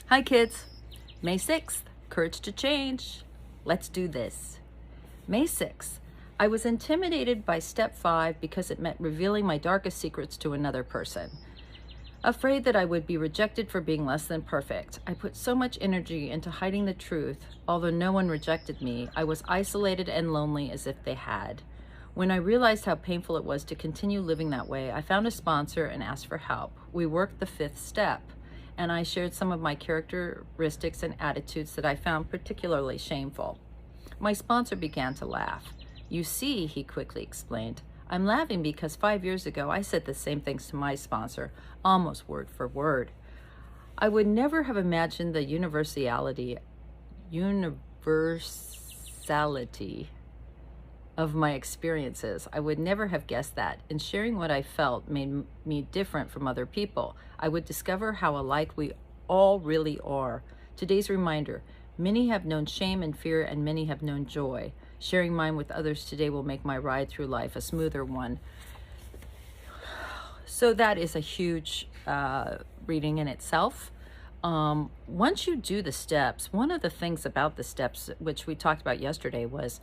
Hi kids. May 6th, courage to change. Let's do this. May 6th, I was intimidated by step 5 because it meant revealing my darkest secrets to another person. Afraid that I would be rejected for being less than perfect. I put so much energy into hiding the truth. Although no one rejected me, I was isolated and lonely as if they had. When I realized how painful it was to continue living that way, I found a sponsor and asked for help. We worked the 5th step, and I shared some of my characteristics and attitudes that I found particularly shameful. My sponsor began to laugh. You see, he quickly explained, I'm laughing because 5 years ago I said the same things to my sponsor, almost word for word. I would never have imagined the universality of my experiences. I would never have guessed that. And sharing what I felt made me different from other people. I would discover how alike we all really are. Today's reminder, many have known shame and fear, and many have known joy. Sharing mine with others today will make my ride through life a smoother one. So that is a huge reading in itself. Once you do the steps, one of the things about the steps, which we talked about yesterday, was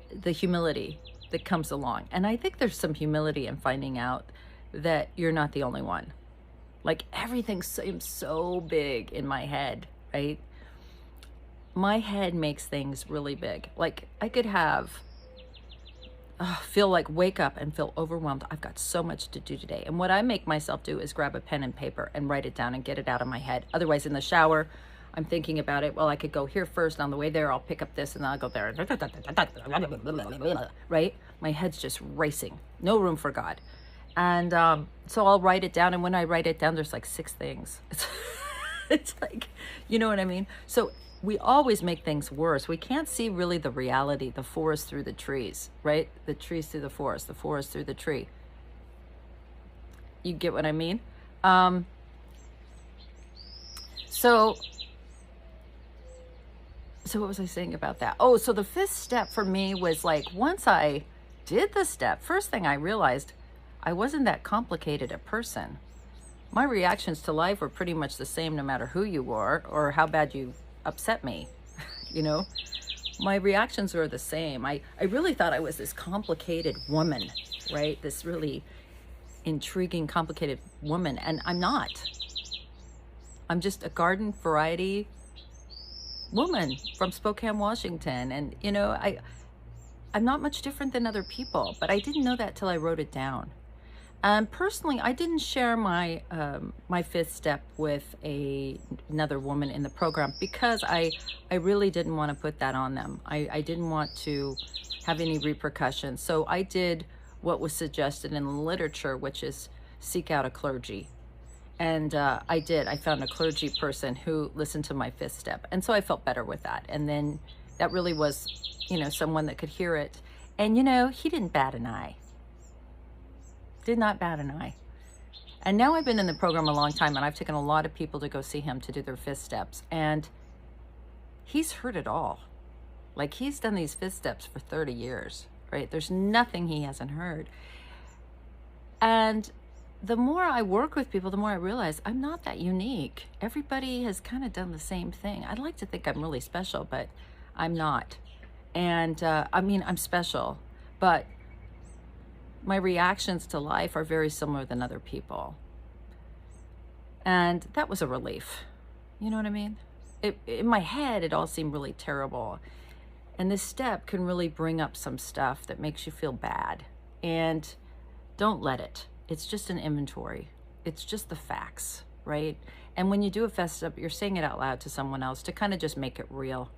the humility that comes along. And I think there's some humility in finding out that you're not the only one. Like, everything seems so big in my head, right? My head makes things really big. Like, I could feel like wake up and feel overwhelmed. I've got so much to do today. And what I make myself do is grab a pen and paper and write it down and get it out of my head. Otherwise, in the shower, I'm thinking about it. Well, I could go here first. On the way there, I'll pick up this, and then I'll go there. Right? My head's just racing. No room for God. And so I'll write it down. And when I write it down, there's like 6 things. It's like, you know what I mean? So we always make things worse. We can't see really the reality, the forest through the trees, right? The trees through the forest through the tree. You get what I mean? So what was I saying about that? Oh, so the 5th step for me was like, once I did the step, first thing I realized, I wasn't that complicated a person. My reactions to life were pretty much the same no matter who you were or how bad you upset me. You know, my reactions were the same. I really thought I was this complicated woman, right? This really intriguing, complicated woman. And I'm not. I'm just a garden variety woman from Spokane, Washington. And, you know, I'm not much different than other people, but I didn't know that till I wrote it down. Personally, I didn't share my my 5th step with another woman in the program because I really didn't want to put that on them. I didn't want to have any repercussions. So I did what was suggested in the literature, which is seek out a clergy. And I did. I found a clergy person who listened to my 5th step. And so I felt better with that. And then that really was, you know, someone that could hear it. And, you know, he didn't bat an eye. Did not bat an eye. And now I've been in the program a long time, and I've taken a lot of people to go see him to do their 5th steps. And he's heard it all. Like, he's done these 5th steps for 30 years, right? There's nothing he hasn't heard. And the more I work with people, the more I realize I'm not that unique. Everybody has kind of done the same thing. I'd like to think I'm really special, but I'm not. And I mean, I'm special, but my reactions to life are very similar than other people. And that was a relief. You know what I mean? In my head, it all seemed really terrible. And this step can really bring up some stuff that makes you feel bad. And don't let it. It's just an inventory. It's just the facts, right? And when you do a 5th step, you're saying it out loud to someone else to kind of just make it real.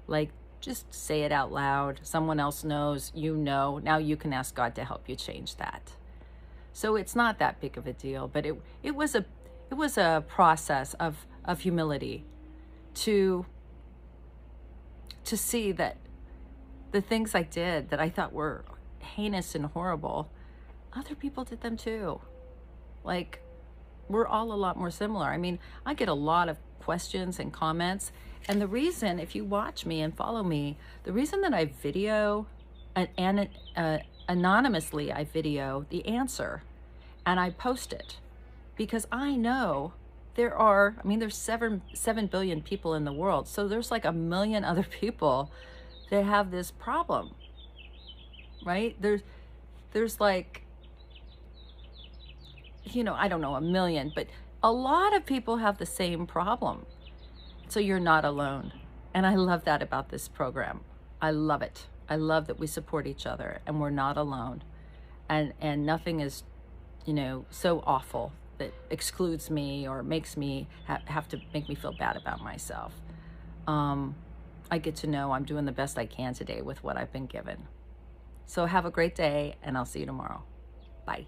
Like, just say it out loud. Someone else knows, you know. Now you can ask God to help you change that. So it's not that big of a deal, but it was a process of humility to see that the things I did that I thought were heinous and horrible, other people did them too. Like, we're all a lot more similar. I mean, I get a lot of questions and comments. And the reason, if you watch me and follow me, the reason that I video and anonymously, I video the answer and I post it because I know there are, I mean, there's 7 billion people in the world. So there's like a million other people that have this problem, right? There's like, I don't know, a million, but a lot of people have the same problem. So you're not alone. And I love that about this program. I love it. I love that we support each other and we're not alone. And nothing is, so awful that excludes me or makes me have to make me feel bad about myself. I get to know I'm doing the best I can today with what I've been given. So have a great day, and I'll see you tomorrow. Bye.